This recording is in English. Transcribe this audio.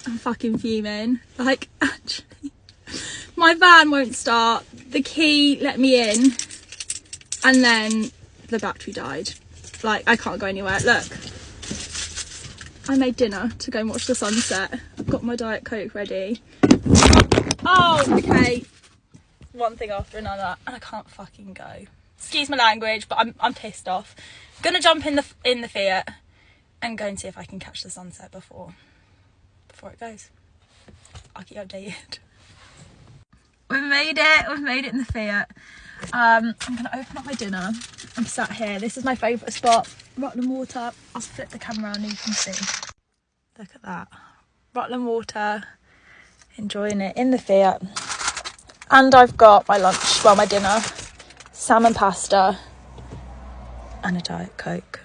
I'm fucking fuming. Like, actually, my van won't start. The key let me in, and then the battery died. Like, I can't go anywhere. Look, I made dinner to go and watch the sunset. I've got my Diet Coke ready. Oh, okay. One thing after another, and I can't fucking go. Excuse my language, but I'm pissed off. Gonna jump in the Fiat and go and see if I can catch the sunset before it goes. I'll keep you updated. We've made it in the Fiat. I'm gonna open up my dinner. I'm sat here. This is my favourite spot, Rutland Water. I'll flip the camera around and you can see. Look at that. Rutland Water, enjoying it in the Fiat. And I've got my lunch, well, my dinner, salmon pasta and a Diet Coke.